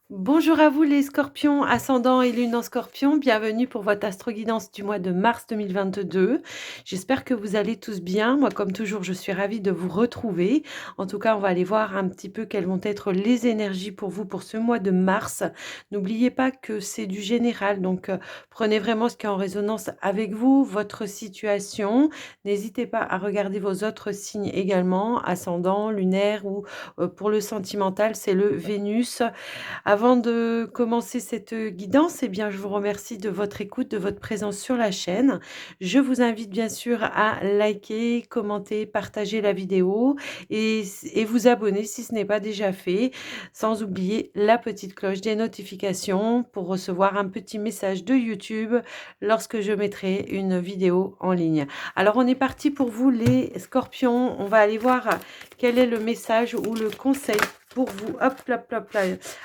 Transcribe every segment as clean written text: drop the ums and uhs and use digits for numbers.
Bonjour à vous les scorpions, ascendant et lune en scorpion, bienvenue pour votre astro-guidance du mois de mars 2022. J'espère que vous allez tous bien. Moi, comme toujours, je suis ravie de vous retrouver. En tout cas, on va aller voir un petit peu quelles vont être les énergies pour vous pour ce mois de mars. N'oubliez pas que c'est du général, donc prenez vraiment ce qui est en résonance avec vous, votre situation. N'hésitez pas à regarder vos autres signes également, ascendant, lunaire ou pour le sentimental, c'est le Vénus. Avant de commencer cette guidance, eh bien, je vous remercie de votre écoute, de votre présence sur la chaîne. Je vous invite bien sûr à liker, commenter, partager la vidéo et vous abonner si ce n'est pas déjà fait, sans oublier la petite cloche des notifications pour recevoir un petit message de YouTube lorsque je mettrai une vidéo en ligne. Alors, on est parti pour vous les scorpions. On va aller voir quel est le message ou le conseil pour vous. Hop, hop, hop, là.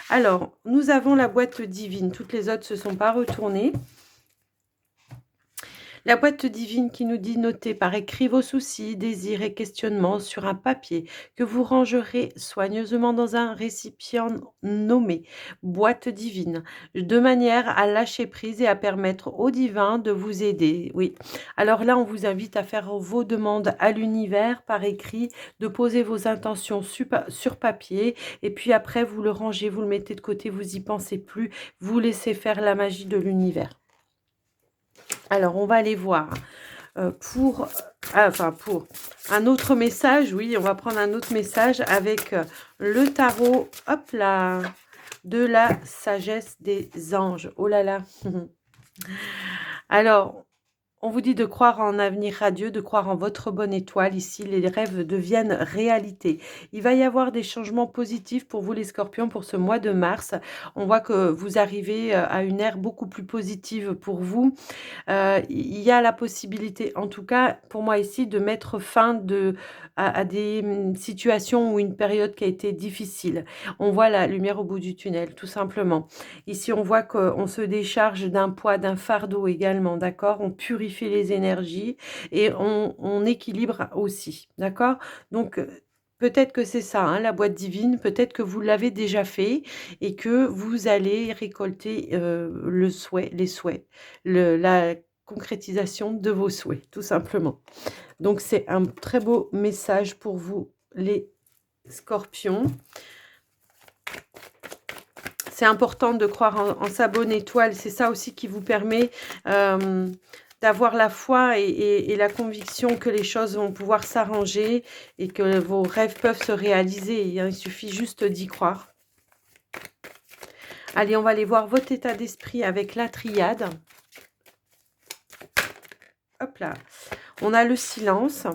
Alors, nous avons la boîte divine. Toutes les autres ne se sont pas retournées. La boîte divine qui nous dit notez par écrit vos soucis, désirs et questionnements sur un papier que vous rangerez soigneusement dans un récipient nommé boîte divine, de manière à lâcher prise et à permettre au divin de vous aider. Oui. Alors là, on vous invite à faire vos demandes à l'univers par écrit, de poser vos intentions sur papier et puis après, vous le rangez, vous le mettez de côté, vous y pensez plus, vous laissez faire la magie de l'univers. Alors, on va aller voir pour un autre message. Oui, on va prendre un autre message avec le tarot, hop là, de la sagesse des anges. Oh là là. Alors, on vous dit de croire en un avenir radieux, de croire en votre bonne étoile. Ici, les rêves deviennent réalité. Il va y avoir des changements positifs pour vous les scorpions pour ce mois de mars. On voit que vous arrivez à une ère beaucoup plus positive pour vous. Il y a la possibilité, en tout cas pour moi ici, de mettre fin à des situations ou une période qui a été difficile. On voit la lumière au bout du tunnel, tout simplement. Ici, on voit qu'on se décharge d'un poids, d'un fardeau également, d'accord? On purifie les énergies et on équilibre aussi, d'accord? Donc, peut-être que c'est ça, hein, la boîte divine, peut-être que vous l'avez déjà fait et que vous allez récolter les souhaits, la concrétisation de vos souhaits, tout simplement. Donc, c'est un très beau message pour vous, les scorpions. C'est important de croire en sa bonne étoile. C'est ça aussi qui vous permet d'avoir la foi et la conviction que les choses vont pouvoir s'arranger et que vos rêves peuvent se réaliser. Il suffit juste d'y croire. Allez, on va aller voir votre état d'esprit avec la triade. Hop là. On a le silence.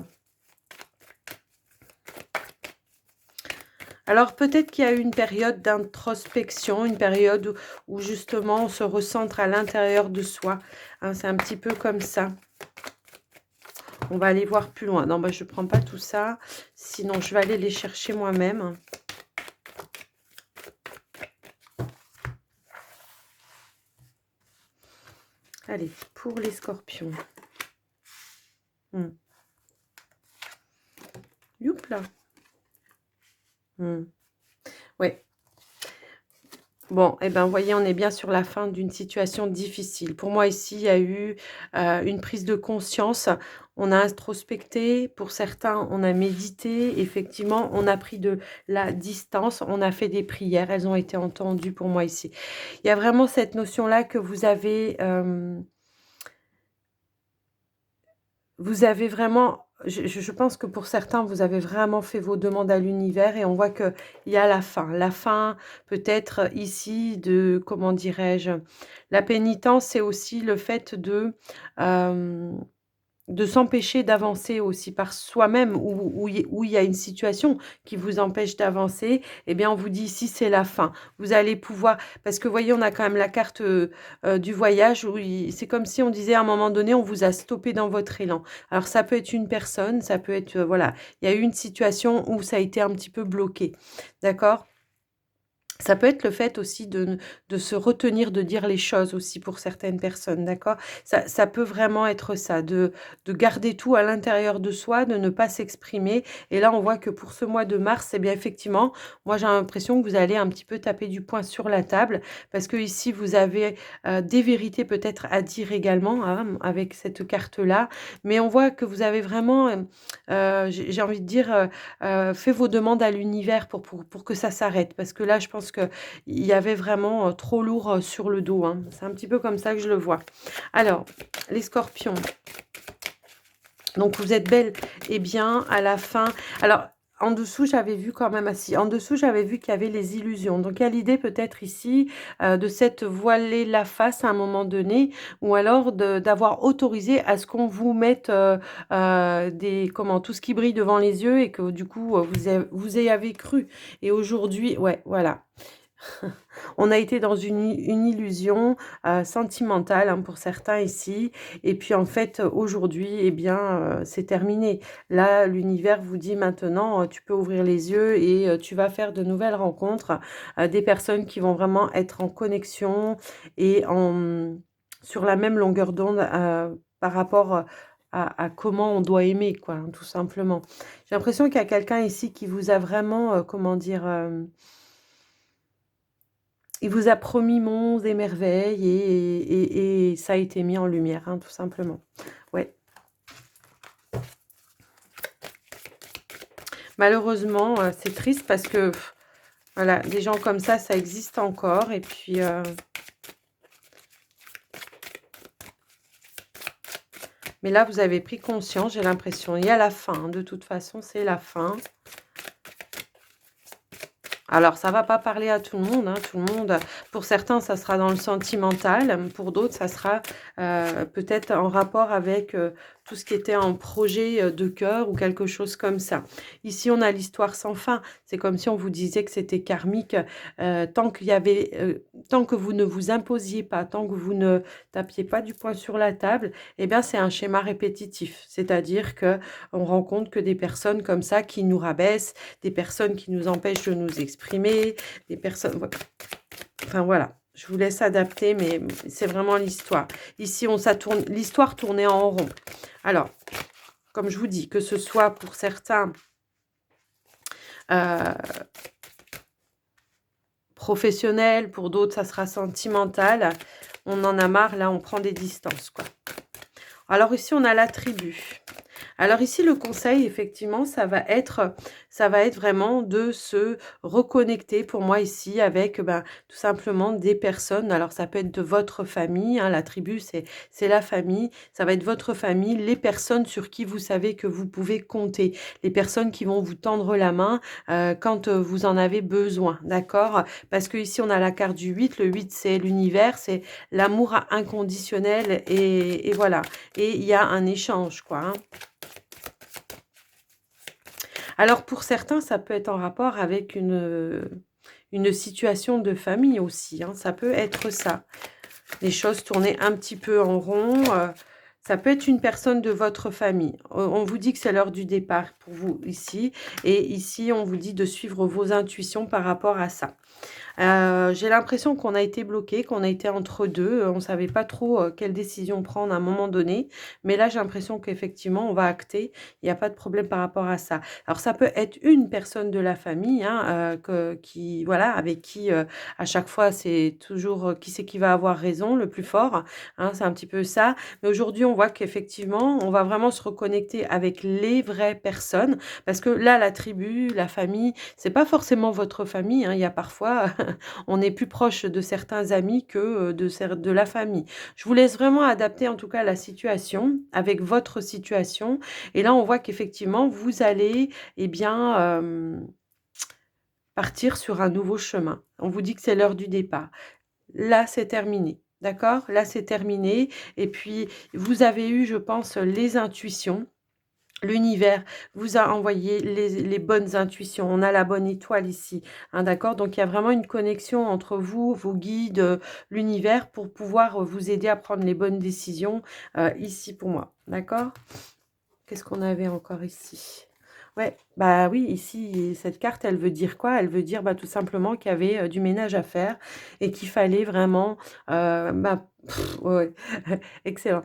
Alors peut-être qu'il y a eu une période d'introspection, une période où justement on se recentre à l'intérieur de soi. Hein, c'est un petit peu comme ça. On va aller voir plus loin. Non, bah, je ne prends pas tout ça. Sinon, je vais aller les chercher moi-même. Allez, pour les scorpions. Youp là. Ouais. Bon, eh ben, vous voyez, on est bien sur la fin d'une situation difficile. Pour moi, ici, il y a eu une prise de conscience. On a introspecté, pour certains, on a médité. Effectivement, on a pris de la distance, on a fait des prières. Elles ont été entendues pour moi ici. Il y a vraiment cette notion-là que vous avez vraiment... Je pense que pour certains, vous avez vraiment fait vos demandes à l'univers et on voit qu'il y a la fin. La fin, peut-être ici, de, comment dirais-je, la pénitence, c'est aussi le fait de s'empêcher d'avancer aussi par soi-même où il y a une situation qui vous empêche d'avancer. Eh bien, on vous dit ici, c'est la fin. Vous allez pouvoir... Parce que, vous voyez, on a quand même la carte du voyage où c'est comme si on disait à un moment donné, on vous a stoppé dans votre élan. Alors, ça peut être une personne, ça peut être... voilà, il y a eu une situation où ça a été un petit peu bloqué. D'accord ? Ça peut être le fait aussi de se retenir de dire les choses aussi pour certaines personnes, d'accord? Ça peut vraiment être ça, de garder tout à l'intérieur de soi, de ne pas s'exprimer et là, on voit que pour ce mois de mars, eh bien, effectivement, moi, j'ai l'impression que vous allez un petit peu taper du poing sur la table parce que ici vous avez, des vérités peut-être à dire également, hein, avec cette carte-là. Mais on voit que vous avez vraiment, j'ai envie de dire, fait vos demandes à l'univers pour que ça s'arrête. Parce que là, je pense qu'il y avait vraiment, trop lourd, sur le dos, hein. C'est un petit peu comme ça que je le vois. Alors, les scorpions, donc vous êtes bel et bien à la fin. Alors, en dessous, j'avais vu quand même, en dessous, j'avais vu qu'il y avait les illusions. Donc, il y a l'idée peut-être ici de s'être voilé la face à un moment donné, ou alors d'avoir autorisé à ce qu'on vous mette tout ce qui brille devant les yeux et que du coup, vous y avez cru. Et aujourd'hui, ouais, voilà. On a été dans une illusion, sentimentale, hein, pour certains ici et puis en fait, aujourd'hui eh bien, c'est terminé. Là, l'univers vous dit maintenant, tu peux ouvrir les yeux et tu vas faire de nouvelles rencontres, des personnes qui vont vraiment être en connexion et sur la même longueur d'onde, par rapport, à comment on doit aimer quoi, hein, tout simplement. J'ai l'impression qu'il y a quelqu'un ici qui vous a vraiment, comment dire? Il vous a promis monts et merveilles et ça a été mis en lumière, hein, tout simplement. Ouais. Malheureusement, c'est triste parce que, voilà, des gens comme ça existe encore et puis, mais là, vous avez pris conscience, j'ai l'impression. Il y a la fin, hein, de toute façon, c'est la fin. Alors, ça va pas parler à tout le monde, hein, tout le monde pour certains, ça sera dans le sentimental, pour d'autres, ça sera, peut-être en rapport avec, tout ce qui était en projet, de cœur ou quelque chose comme ça. Ici, on a l'histoire sans fin. C'est comme si on vous disait que c'était karmique, tant que vous ne vous imposiez pas, tant que vous ne tapiez pas du poing sur la table, eh bien, c'est un schéma répétitif. C'est-à-dire que on rencontre que des personnes comme ça qui nous rabaissent, des personnes qui nous empêchent de nous exprimer, des personnes enfin voilà, je vous laisse adapter, mais c'est vraiment l'histoire. Ici, l'histoire tournait en rond. Alors, comme je vous dis, que ce soit pour certains professionnels, pour d'autres, ça sera sentimental. On en a marre, là, on prend des distances, quoi. Alors ici, on a la tribu. Alors ici, le conseil, effectivement, ça va être vraiment de se reconnecter pour moi ici avec ben, tout simplement des personnes. Alors ça peut être de votre famille, hein, la tribu, c'est la famille. Ça va être votre famille, les personnes sur qui vous savez que vous pouvez compter, les personnes qui vont vous tendre la main quand vous en avez besoin, d'accord? Parce que ici, on a la carte du 8. Le 8, c'est l'univers, c'est l'amour inconditionnel et voilà. Et il y a un échange, quoi, hein. Alors pour certains, ça peut être en rapport avec une situation de famille aussi, hein, ça peut être ça. Les choses tourner un petit peu en rond, ça peut être une personne de votre famille. On vous dit que c'est l'heure du départ pour vous ici et ici, on vous dit de suivre vos intuitions par rapport à ça. J'ai l'impression qu'on a été bloqué, qu'on a été entre 2. On ne savait pas trop, quelle décision prendre à un moment donné. Mais là, j'ai l'impression qu'effectivement, on va acter. Il y a pas de problème par rapport à ça. Alors ça peut être une personne de la famille, hein, qui voilà, avec qui, à chaque fois, c'est toujours, qui c'est qui va avoir raison, le plus fort, hein, c'est un petit peu ça. Mais aujourd'hui, on voit qu'effectivement, on va vraiment se reconnecter avec les vraies personnes parce que là, la tribu, la famille, c'est pas forcément votre famille, hein. Il y a parfois on est plus proche de certains amis que, de la famille. Je vous laisse vraiment adapter en tout cas la situation avec votre situation et là on voit qu'effectivement vous allez eh bien, partir sur un nouveau chemin. On vous dit que c'est l'heure du départ. Là, c'est terminé, d'accord? Là, c'est terminé et puis vous avez eu, je pense, les intuitions. L'univers vous a envoyé les bonnes intuitions. On a la bonne étoile ici, hein, d'accord? Donc il y a vraiment une connexion entre vous, vos guides, l'univers pour pouvoir, vous aider à prendre les bonnes décisions, ici pour moi, d'accord? Qu'est-ce qu'on avait encore ici? Ouais, bah, oui, ici, cette carte, elle veut dire quoi? Elle veut dire, bah, tout simplement qu'il y avait, du ménage à faire et qu'il fallait vraiment, bah, ouais, excellent.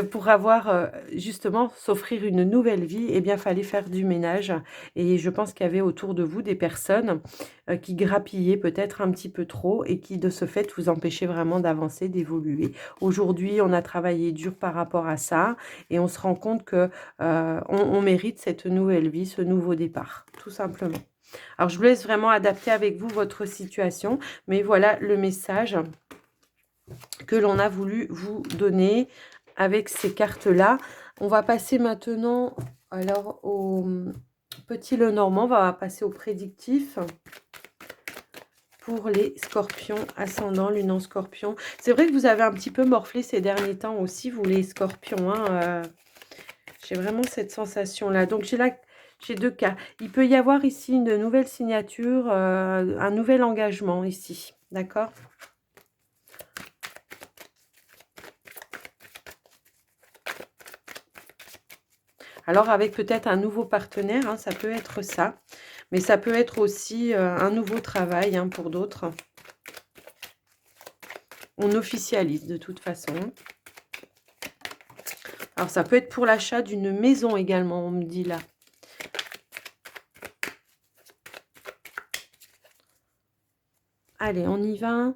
Pour avoir, justement, s'offrir une nouvelle vie eh bien, fallait faire du ménage et je pense qu'il y avait autour de vous des personnes, qui grappillaient peut-être un petit peu trop et qui, de ce fait, vous empêchaient vraiment d'avancer, d'évoluer. Aujourd'hui, on a travaillé dur par rapport à ça et on se rend compte que on mérite cette nouvelle vie, ce nouveau départ, tout simplement. Alors, je vous laisse vraiment adapter avec vous votre situation, mais voilà le message que l'on a voulu vous donner avec ces cartes-là. On va passer maintenant alors au petit Lenormand, on va passer au prédictif pour les scorpions, ascendant, lune en scorpion. C'est vrai que vous avez un petit peu morflé ces derniers temps aussi, vous les scorpions, hein, j'ai vraiment cette sensation-là. Donc, j'ai 2 cas. Il peut y avoir ici une nouvelle signature, un nouvel engagement ici, d'accord? Alors avec peut-être un nouveau partenaire, hein, ça peut être ça. Mais ça peut être aussi, un nouveau travail, hein, pour d'autres. On officialise de toute façon. Alors ça peut être pour l'achat d'une maison également, on me dit là. Allez, on y va?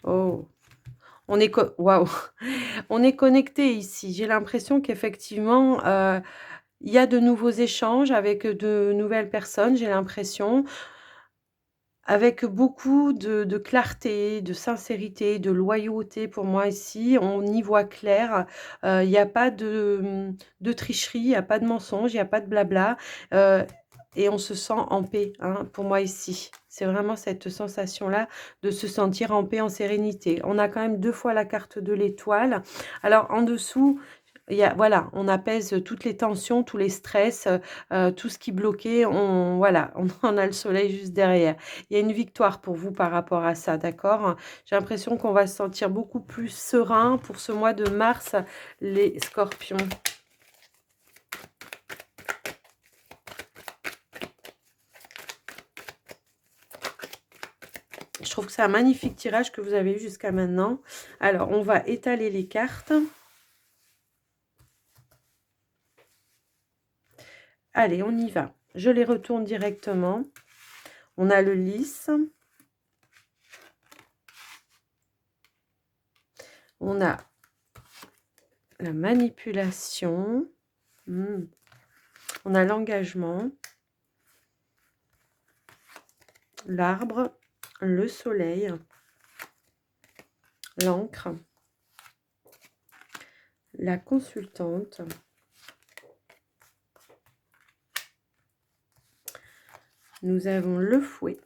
Oh! Waouh! On est connecté ici. J'ai l'impression qu'effectivement, il y a de nouveaux échanges avec de nouvelles personnes, j'ai l'impression, avec beaucoup de clarté, de sincérité, de loyauté pour moi ici. On y voit clair, il y a pas de tricherie, il y a pas de mensonge, il y a pas de blabla, heu et on se sent en paix, hein, pour moi ici. C'est vraiment cette sensation-là de se sentir en paix, en sérénité. On a quand même 2 fois la carte de l'étoile. Alors en dessous, il y a voilà, on apaise toutes les tensions, tous les stress, tout ce qui bloquait, on voilà, on a le soleil juste derrière. Il y a une victoire pour vous par rapport à ça, d'accord? J'ai l'impression qu'on va se sentir beaucoup plus serein pour ce mois de mars, les scorpions. Je trouve que c'est un magnifique tirage que vous avez eu jusqu'à maintenant. Alors, on va étaler les cartes. Allez, on y va. Je les retourne directement. On a le lys. On a la manipulation. On a l'engagement. L'arbre. Le soleil. L'encre. La consultante. Nous avons le fouet.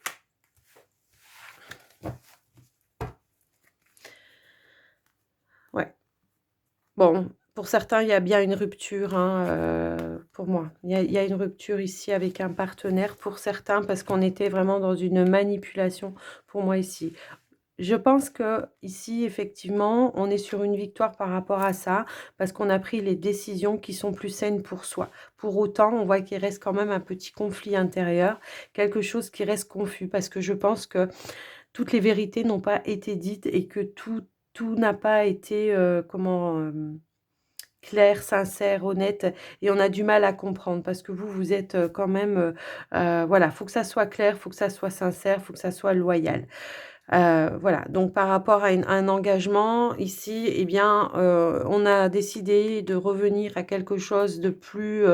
Ouais. Bon, pour certains, il y a bien une rupture, hein, pour moi. Il y a une rupture ici avec un partenaire pour certains parce qu'on était vraiment dans une manipulation pour moi ici. Je pense que ici, effectivement, on est sur une victoire par rapport à ça, parce qu'on a pris les décisions qui sont plus saines pour soi. Pour autant, on voit qu'il reste quand même un petit conflit intérieur, quelque chose qui reste confus, parce que je pense que toutes les vérités n'ont pas été dites et que tout n'a pas été, clair, sincère, honnête et on a du mal à comprendre parce que vous êtes, quand même, voilà, faut que ça soit clair, faut que ça soit sincère, faut que ça soit loyal. Voilà, donc par rapport à un engagement ici, eh bien, on a décidé de revenir à quelque chose de plus,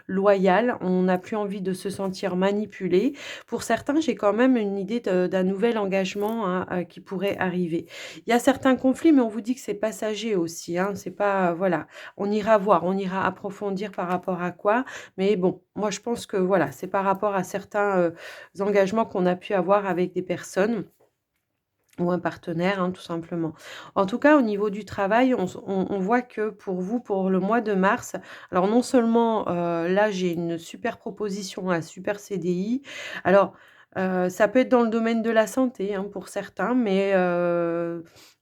loyal. On n'a plus envie de se sentir manipulé. Pour certains, j'ai quand même une idée d'un nouvel engagement, hein, qui pourrait arriver. Il y a certains conflits, mais on vous dit que c'est passager aussi, hein, c'est pas voilà, on ira voir, on ira approfondir par rapport à quoi, mais bon, moi je pense que voilà, c'est par rapport à certains, engagements qu'on a pu avoir avec des personnes. Ou un partenaire, hein, tout simplement. En tout cas, au niveau du travail, on voit que pour vous, pour le mois de mars, alors non seulement, là, j'ai une super proposition, un super CDI. Alors, Ça peut être dans le domaine de la santé, hein, pour certains, mais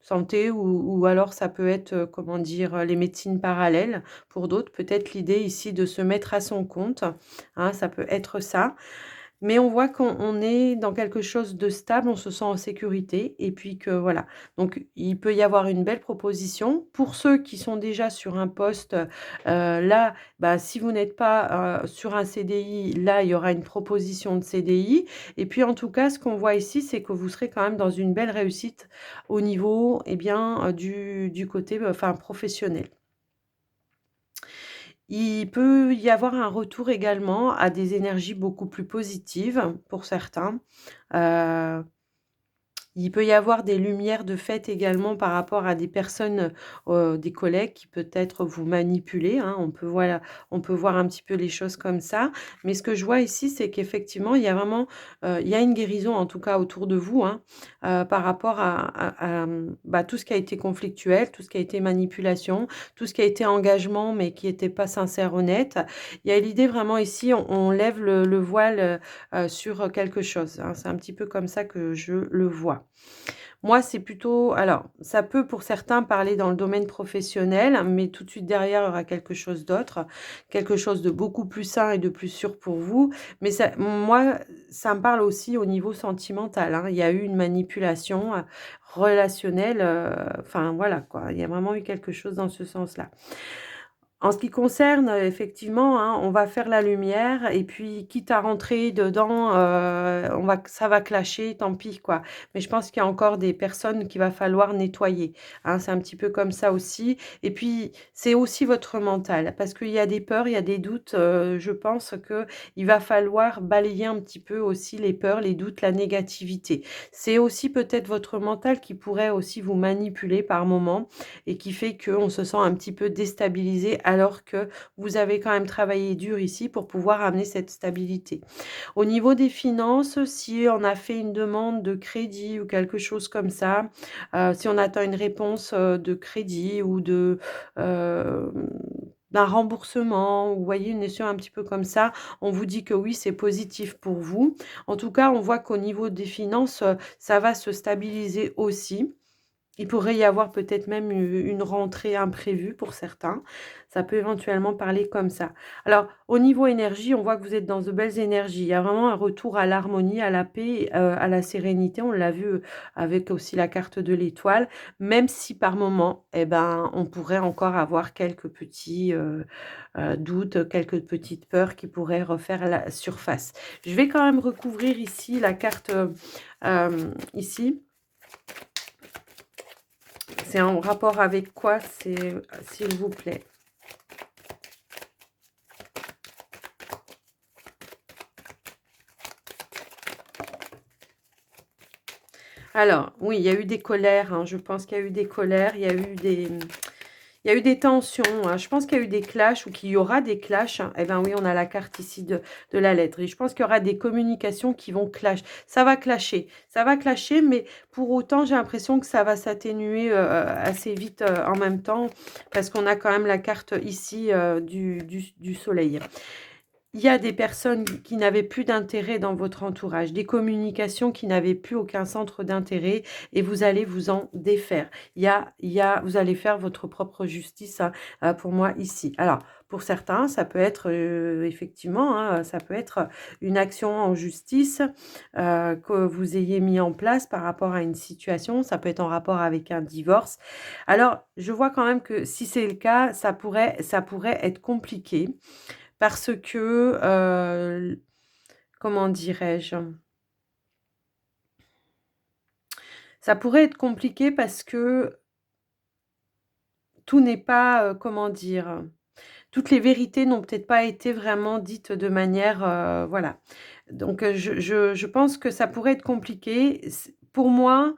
santé ou alors ça peut être, comment dire? Les médecines parallèles pour d'autres. Peut-être l'idée ici de se mettre à son compte, hein, ça peut être ça. Mais on voit qu'on est dans quelque chose de stable, on se sent en sécurité et puis que voilà. Donc il peut y avoir une belle proposition. Pour ceux qui sont déjà sur un poste, là, bah, si vous n'êtes pas, sur un CDI, là, il y aura une proposition de CDI et puis en tout cas, ce qu'on voit ici, c'est que vous serez quand même dans une belle réussite au niveau, eh bien, du côté, enfin professionnel. Il peut y avoir un retour également à des énergies beaucoup plus positives pour certains. Heu Il peut y avoir des lumières de fait également par rapport à des personnes, des collègues qui peut-être vous manipuler, hein. On peut voir un petit peu les choses comme ça. Mais ce que je vois ici, c'est qu'effectivement, il y a vraiment, il y a une guérison en tout cas autour de vous, hein, par rapport bah, tout ce qui a été conflictuel, tout ce qui a été manipulation, tout ce qui a été engagement, mais qui était pas sincère, honnête. Il y a l'idée vraiment ici, on lève le voile, sur quelque chose, hein. C'est un petit peu comme ça que je le vois. Moi, c'est plutôt alors, ça peut pour certains parler dans le domaine professionnel, mais tout de suite derrière, il y aura quelque chose d'autre, quelque chose de beaucoup plus sain et de plus sûr pour vous. Mais ça moi, ça me parle aussi au niveau sentimental, hein. Il y a eu une manipulation, relationnelle, enfin voilà quoi. Il y a vraiment eu quelque chose dans ce sens-là. En ce qui concerne, effectivement, hein, on va faire la lumière et puis quitte à rentrer dedans, on va ça va clasher, tant pis, quoi. Mais je pense qu'il y a encore des personnes qu'il va falloir nettoyer, hein. C'est un petit peu comme ça aussi et puis, c'est aussi votre mental parce qu'il y a des peurs, il y a des doutes, je pense qu'il va falloir balayer un petit peu aussi les peurs, les doutes, la négativité. C'est aussi peut-être votre mental qui pourrait aussi vous manipuler par moments et qui fait qu'on se sent un petit peu déstabilisé alors que vous avez quand même travaillé dur ici pour pouvoir amener cette stabilité. Au niveau des finances, si on a fait une demande de crédit ou quelque chose comme ça, si on attend une réponse, de crédit ou d'un remboursement, ou vous voyez une notion un petit peu comme ça, on vous dit que oui, c'est positif pour vous. En tout cas, on voit qu'au niveau des finances, ça va se stabiliser aussi. Il pourrait y avoir peut-être même une rentrée imprévue pour certains. Ça peut éventuellement parler comme ça. Alors, au niveau énergie, on voit que vous êtes dans de belles énergies. Il y a vraiment un retour à l'harmonie, à la paix, à la sérénité. On l'a vu, avec aussi la carte de l'étoile, même si par moment, eh ben, on pourrait encore avoir quelques petits, doutes, quelques petites peurs qui pourraient refaire la surface. Je vais quand même recouvrir ici la carte, ici. C'est en rapport avec quoi? C'est s'il vous plaît? Alors, oui, il y a eu des colères, hein, je pense qu'il y a eu des colères, il y a eu des tensions, hein. Je pense qu'il y a eu des clashs ou qu'il y aura des clashs, hein. Eh ben oui, on a la carte ici de la lettre et je pense qu'il y aura des communications qui vont clash. Ça va clasher, mais pour autant, j'ai l'impression que ça va s'atténuer, assez vite, en même temps parce qu'on a quand même la carte ici, du soleil. Il y a des personnes qui n'avaient plus d'intérêt dans votre entourage, des communications qui n'avaient plus aucun centre d'intérêt et vous allez vous en défaire. Vous allez faire votre propre justice, hein, pour moi ici. Alors, pour certains, ça peut être, effectivement, hein, ça peut être une action en justice, que vous ayez mis en place par rapport à une situation. Ça peut être en rapport avec un divorce. Alors, je vois quand même que si c'est le cas, ça pourrait être compliqué. Parce que, comment dirais-je? Ça pourrait être compliqué parce que tout n'est pas, comment dire? Toutes les vérités n'ont peut-être pas été vraiment dites de manière, voilà. Donc, je pense que ça pourrait être compliqué. Pour moi,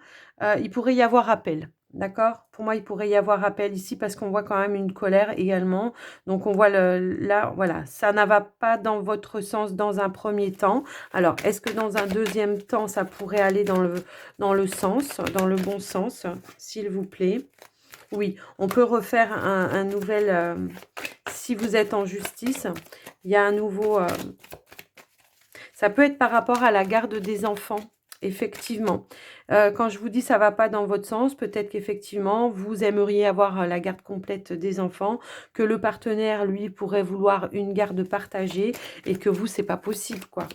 il pourrait y avoir appel, d'accord? Pour moi, il pourrait y avoir appel ici parce qu'on voit quand même une colère également. Donc on voit là, voilà, ça ne va pas dans votre sens dans un premier temps. Alors, est-ce que dans un deuxième temps, ça pourrait aller dans le sens, dans le bon sens, s'il vous plaît? Oui, on peut refaire un nouvel, si vous êtes en justice, il y a un nouveau, Ça peut être par rapport à la garde des enfants, effectivement. Quand je vous dis ça va pas dans votre sens, peut-être qu'effectivement, vous aimeriez avoir la garde complète des enfants, que le partenaire, lui, pourrait vouloir une garde partagée et que vous, c'est pas possible, quoi.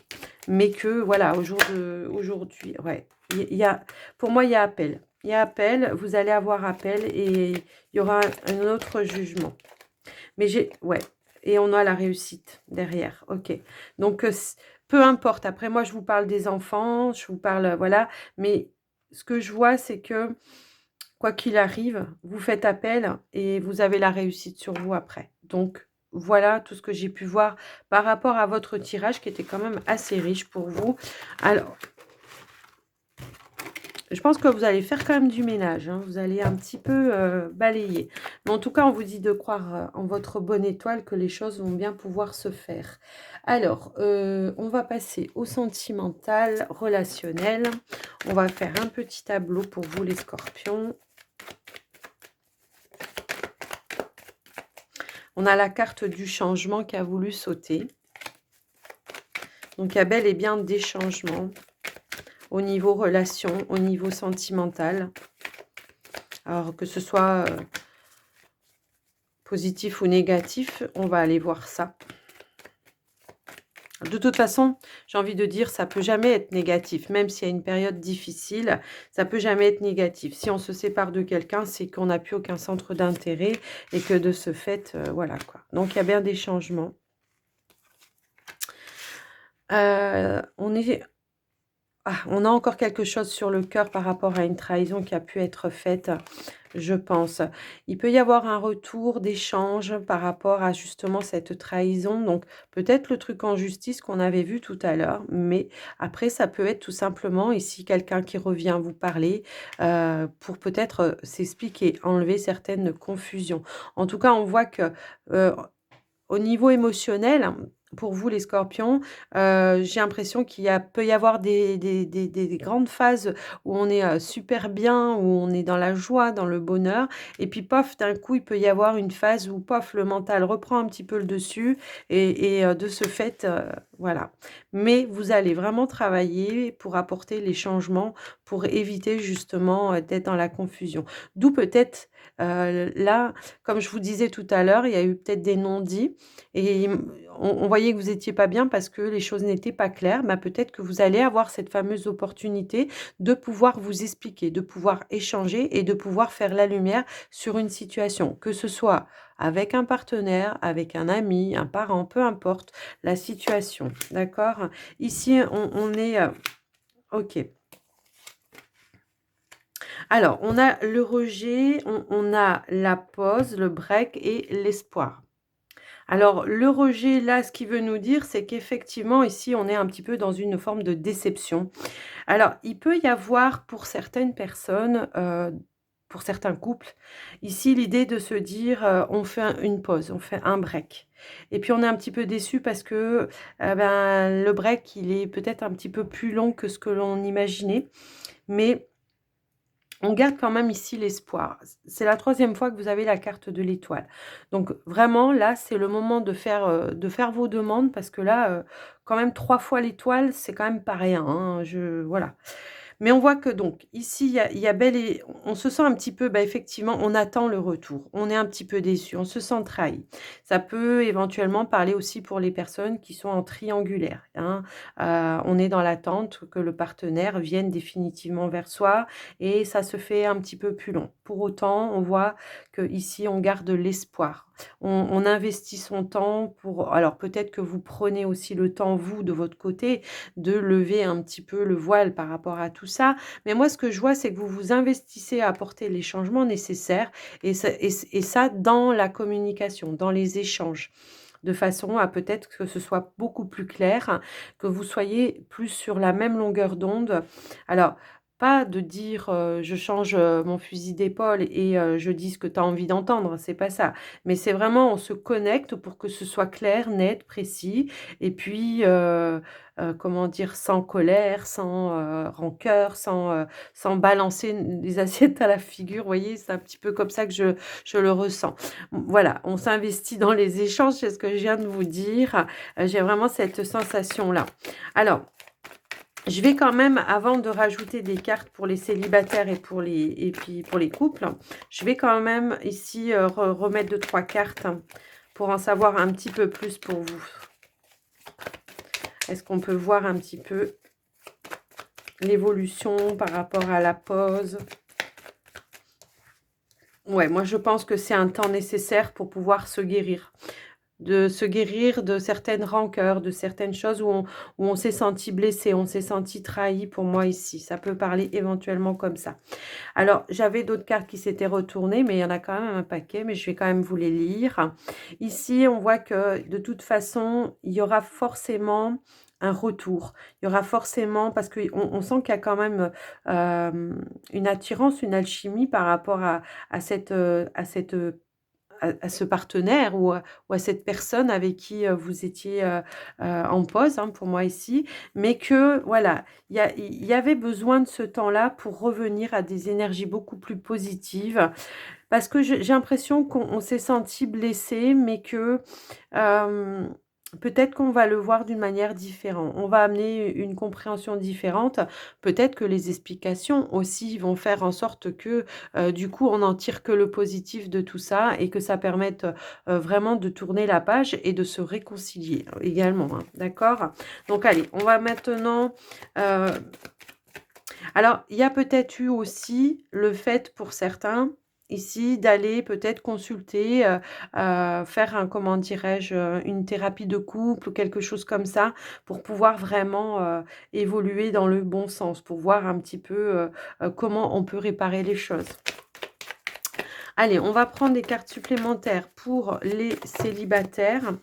Mais que, voilà, aujourd'hui, ouais, il y a, pour moi, il y a appel. Il y a appel, vous allez avoir appel et il y aura un autre jugement. Mais ouais, et on a la réussite derrière, ok. Donc, peu importe, après moi, je vous parle des enfants, je vous parle, voilà, mais ce que je vois, c'est que, quoi qu'il arrive, vous faites appel et vous avez la réussite sur vous après. Donc, voilà tout ce que j'ai pu voir par rapport à votre tirage qui était quand même assez riche pour vous. Alors, je pense que vous allez faire quand même du ménage, hein. Vous allez un petit peu balayer. Mais en tout cas, on vous dit de croire en votre bonne étoile que les choses vont bien pouvoir se faire. Alors, on va passer au sentimental, relationnel. On va faire un petit tableau pour vous, les scorpions. On a la carte du changement qui a voulu sauter. Donc, il y a bel et bien des changements au niveau relation, au niveau sentimental. Alors, que ce soit positif ou négatif, on va aller voir ça. De toute façon, j'ai envie de dire, ça peut jamais être négatif. Même s'il y a une période difficile, ça peut jamais être négatif. Si on se sépare de quelqu'un, c'est qu'on n'a plus aucun centre d'intérêt et que de ce fait, voilà quoi. Donc, il y a bien des changements. On a encore quelque chose sur le cœur par rapport à une trahison qui a pu être faite, je pense. Il peut y avoir un retour d'échange par rapport à justement cette trahison. Donc, peut-être le truc en justice qu'on avait vu tout à l'heure, mais après, ça peut être tout simplement ici quelqu'un qui revient vous parler pour peut-être s'expliquer, enlever certaines confusions. En tout cas, on voit que au niveau émotionnel, pour vous les scorpions, j'ai l'impression peut y avoir des grandes phases où on est, super bien, où on est dans la joie, dans le bonheur et puis pof, d'un coup, il peut y avoir une phase où pof, le mental reprend un petit peu le dessus et de ce fait, voilà. Mais vous allez vraiment travailler pour apporter les changements, pour éviter justement, d'être dans la confusion. D'où peut-être, là, comme je vous disais tout à l'heure, il y a eu peut-être des non-dits et on voyait que vous étiez pas bien parce que les choses n'étaient pas claires. Bah, peut-être que vous allez avoir cette fameuse opportunité de pouvoir vous expliquer, de pouvoir échanger et de pouvoir faire la lumière sur une situation, que ce soit avec un partenaire, avec un ami, un parent, peu importe la situation, d'accord? Ici, on est, OK. Alors, on a le rejet, on a la pause, le break et l'espoir. Alors, le rejet, là, ce qu'il veut nous dire, c'est qu'effectivement, ici, on est un petit peu dans une forme de déception. Alors, il peut y avoir pour certaines personnes, pour certains couples, ici, l'idée de se dire, on fait une pause, on fait un break. Et puis, on est un petit peu déçu parce que ben, le break, il est peut-être un petit peu plus long que ce que l'on imaginait. Mais on garde quand même ici l'espoir. C'est la troisième fois que vous avez la carte de l'étoile. Donc vraiment, là, c'est le moment de faire vos demandes parce que là, quand même 3 fois l'étoile, c'est quand même pas rien, hein. Voilà. Mais on voit que donc ici, il y a bel et on se sent un petit peu, bah, effectivement, on attend le retour. On est un petit peu déçu, on se sent trahi. Ça peut éventuellement parler aussi pour les personnes qui sont en triangulaire, hein. On est dans l'attente que le partenaire vienne définitivement vers soi et ça se fait un petit peu plus long. Pour autant, on voit qu'ici, on garde l'espoir. On investit son temps pour alors peut-être que vous prenez aussi le temps, vous, de votre côté, de lever un petit peu le voile par rapport à tout ça. Mais moi, ce que je vois, c'est que vous vous investissez à apporter les changements nécessaires et ça dans la communication, dans les échanges, de façon à peut-être que ce soit beaucoup plus clair, que vous soyez plus sur la même longueur d'onde. Alors, pas de dire, je change, mon fusil d'épaule et je dis ce que tu as envie d'entendre, c'est pas ça. Mais c'est vraiment on se connecte pour que ce soit clair, net, précis et puis, comment dire? Sans colère, sans, rancœur, sans balancer des assiettes à la figure, vous voyez? C'est un petit peu comme ça que je le ressens. Voilà, on s'investit dans les échanges, c'est ce que je viens de vous dire. J'ai vraiment cette sensation-là. Alors, je vais quand même, avant de rajouter des cartes pour les célibataires et puis pour les couples, je vais quand même ici, remettre deux trois cartes pour en savoir un petit peu plus pour vous. Est-ce qu'on peut voir un petit peu l'évolution par rapport à la pause? Ouais, moi je pense que c'est un temps nécessaire pour pouvoir se guérir. De se guérir de certaines rancœurs, de certaines choses où on s'est senti blessé, on s'est senti trahi pour moi ici. Ça peut parler éventuellement comme ça. Alors, j'avais d'autres cartes qui s'étaient retournées, mais il y en a quand même un paquet, mais je vais quand même vous les lire. Ici, on voit que de toute façon, il y aura forcément un retour. Il y aura forcément, parce qu'on on sent qu'il y a quand même une attirance, une alchimie par rapport à ce partenaire ou à cette personne avec qui, vous étiez, en pause, hein, pour moi ici. Mais que voilà, il y avait besoin de ce temps-là pour revenir à des énergies beaucoup plus positives. Parce que j'ai l'impression qu'on s'est senti blessé, mais que, peut-être qu'on va le voir d'une manière différente. On va amener une compréhension différente. Peut-être que les explications aussi vont faire en sorte que, du coup, on n'en tire que le positif de tout ça et que ça permette, vraiment de tourner la page et de se réconcilier, également, hein, d'accord? Donc allez, on va maintenant, heu alors, il y a peut-être eu aussi le fait pour certains, ici, d'aller peut-être consulter, faire un comment dirais-je? Une thérapie de couple ou quelque chose comme ça, pour pouvoir vraiment, évoluer dans le bon sens, pour voir un petit peu, comment on peut réparer les choses. Allez, on va prendre des cartes supplémentaires pour les célibataires.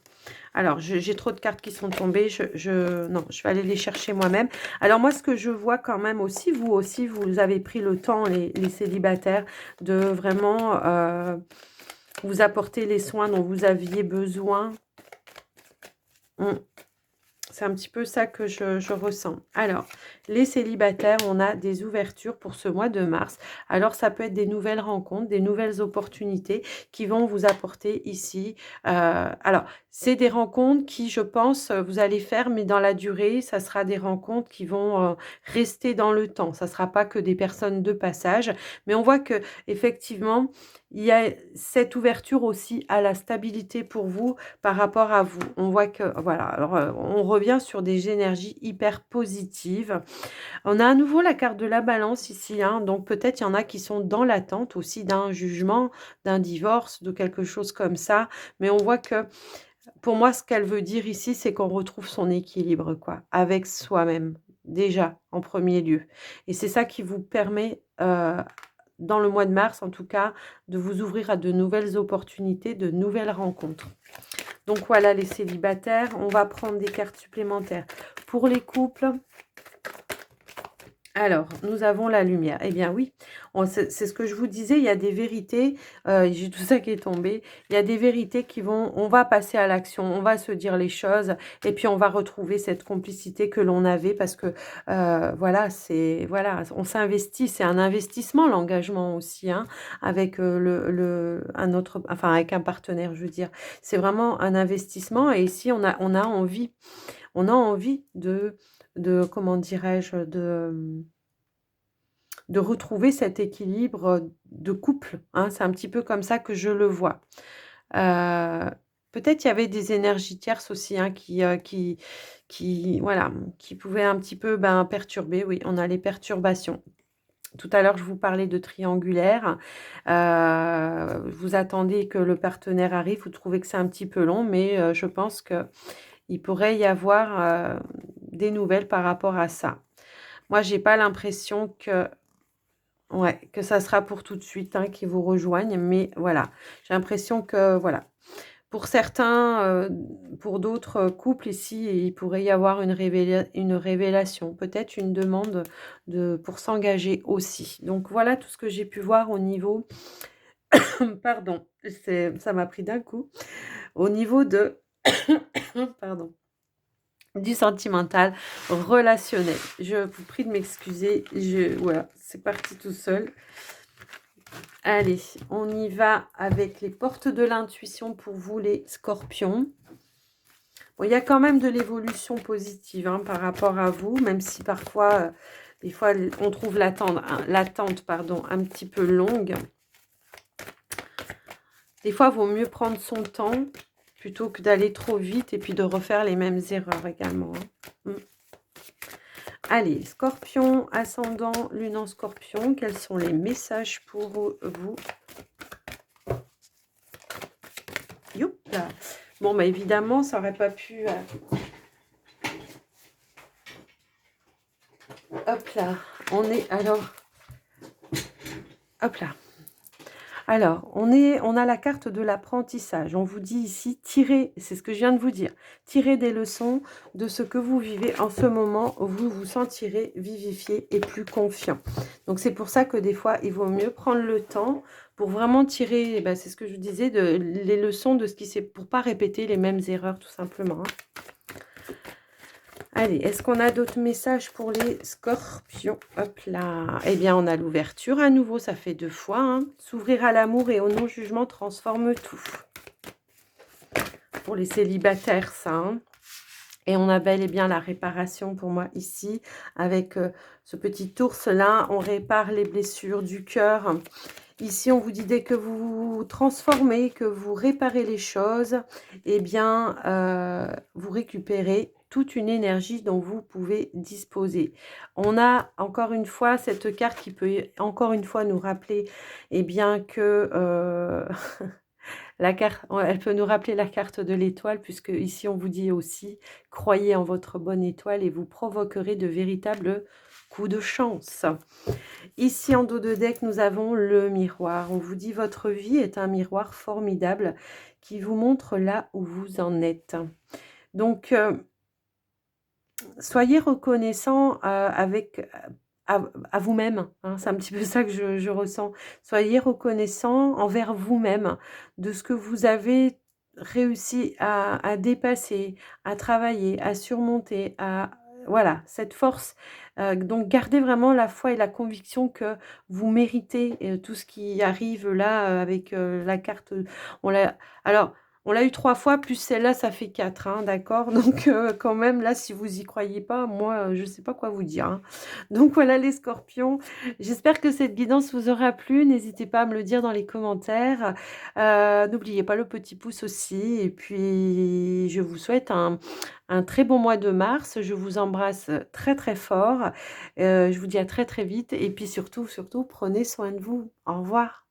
Alors, j'ai trop de cartes qui sont tombées. Non, je vais aller les chercher moi-même. Alors, moi, ce que je vois quand même aussi, vous avez pris le temps, les célibataires, de vraiment vous apporter les soins dont vous aviez besoin. Mmh. C'est un petit peu ça que je ressens. Alors, les célibataires, on a des ouvertures pour ce mois de mars. Alors, ça peut être des nouvelles rencontres, des nouvelles opportunités qui vont vous apporter ici. Alors, c'est des rencontres qui, je pense, vous allez faire, mais dans la durée, ça sera des rencontres qui vont rester dans le temps. Ça ne sera pas que des personnes de passage. Mais on voit que effectivement, il y a cette ouverture aussi à la stabilité pour vous par rapport à vous. On voit que voilà, alors, on revient sur des énergies hyper positives. On a à nouveau la carte de la balance ici, hein, donc peut-être il y en a qui sont dans l'attente aussi d'un jugement, d'un divorce, de quelque chose comme ça. Mais on voit que pour moi, ce qu'elle veut dire ici, c'est qu'on retrouve son équilibre, quoi, avec soi-même, déjà, en premier lieu. Et c'est ça qui vous permet, dans le mois de mars en tout cas, de vous ouvrir à de nouvelles opportunités, de nouvelles rencontres. Donc voilà les célibataires, on va prendre des cartes supplémentaires. Pour les couples, alors, nous avons la lumière. Eh bien oui, c'est ce que je vous disais, il y a des vérités, j'ai tout ça qui est tombé. Il y a des vérités qui vont on va passer à l'action, on va se dire les choses et puis on va retrouver cette complicité que l'on avait parce que, voilà, on s'investit, c'est un investissement l'engagement aussi, hein, avec, un autre enfin avec un partenaire, je veux dire. C'est vraiment un investissement et ici on a envie de comment dirais-je? De retrouver cet équilibre, de couple, hein. C'est un petit peu comme ça que je le vois. Heu, peut-être il y avait des énergies tierces aussi, hein, qui voilà, qui pouvaient un petit peu, ben, perturber. Oui, on a les perturbations. Tout à l'heure, je vous parlais de triangulaire. Vous attendez que le partenaire arrive, vous trouvez que c'est un petit peu long, mais je pense qu'il pourrait y avoir, des nouvelles par rapport à ça. Moi, j'ai pas l'impression que ouais, que ça sera pour tout de suite, hein, qu'ils vous rejoignent, mais voilà. J'ai l'impression que voilà. Pour certains, pour d'autres, couples ici, il pourrait y avoir une révélation, peut-être une demande pour s'engager aussi. Donc voilà tout ce que j'ai pu voir au niveau pardon, ça m'a pris d'un coup. Au niveau de pardon, du sentimental relationnel. Je vous prie de m'excuser, voilà, c'est parti tout seul. Allez, on y va avec les portes de l'intuition pour vous les scorpions. Bon, il y a quand même de l'évolution positive hein, par rapport à vous, même si parfois, des fois, on trouve l'attente un petit peu longue. Des fois, il vaut mieux prendre son temps plutôt que d'aller trop vite et puis de refaire les mêmes erreurs également. Hein. Allez, scorpion, ascendant, lune en scorpion, quels sont les messages pour vous? Youp-là. Bon, bah évidemment, ça n'aurait pas pu... Hop là, on est alors... Hop là. Alors, on a la carte de l'apprentissage. On vous dit ici, tirez, c'est ce que je viens de vous dire, tirez des leçons de ce que vous vivez en ce moment. Vous vous sentirez vivifié et plus confiant. Donc, c'est pour ça que des fois, il vaut mieux prendre le temps pour vraiment tirer, c'est ce que je vous disais, les leçons de ce qui s'est, pour pas répéter les mêmes erreurs, tout simplement. Hein. Allez, est-ce qu'on a d'autres messages pour les scorpions? Hop là. Eh bien, on a l'ouverture à nouveau, ça fait 2 fois. Hein. S'ouvrir à l'amour et au non-jugement transforme tout. Pour les célibataires, ça. Hein. Et on a bel et bien la réparation pour moi ici. Avec ce petit ours-là, on répare les blessures du cœur. Ici, on vous dit dès que vous transformez, que vous réparez les choses, eh bien, vous récupérez toute une énergie dont vous pouvez disposer. On a encore une fois cette carte qui peut encore une fois nous rappeler eh bien que la carte, elle peut nous rappeler la carte de l'étoile, puisque ici on vous dit aussi croyez en votre bonne étoile et vous provoquerez de véritables coups de chance. Ici en dos de deck, nous avons le miroir. On vous dit votre vie est un miroir formidable qui vous montre là où vous en êtes. Donc, soyez reconnaissant à vous-même. Hein, c'est un petit peu ça que je ressens. Soyez reconnaissant envers vous-même de ce que vous avez réussi à dépasser, à travailler, à surmonter, voilà, cette force. Donc, gardez vraiment la foi et la conviction que vous méritez tout ce qui arrive là avec la carte. Alors, on l'a eu 3 fois, plus celle-là, ça fait 4, hein, d'accord? Donc, quand même, là, si vous y croyez pas, moi, je ne sais pas quoi vous dire. Hein. Donc, voilà les scorpions. J'espère que cette guidance vous aura plu. N'hésitez pas à me le dire dans les commentaires. N'oubliez pas le petit pouce aussi. Et puis, je vous souhaite un très bon mois de mars. Je vous embrasse très, très fort. Je vous dis à très, très vite. Et puis, surtout, surtout, prenez soin de vous. Au revoir.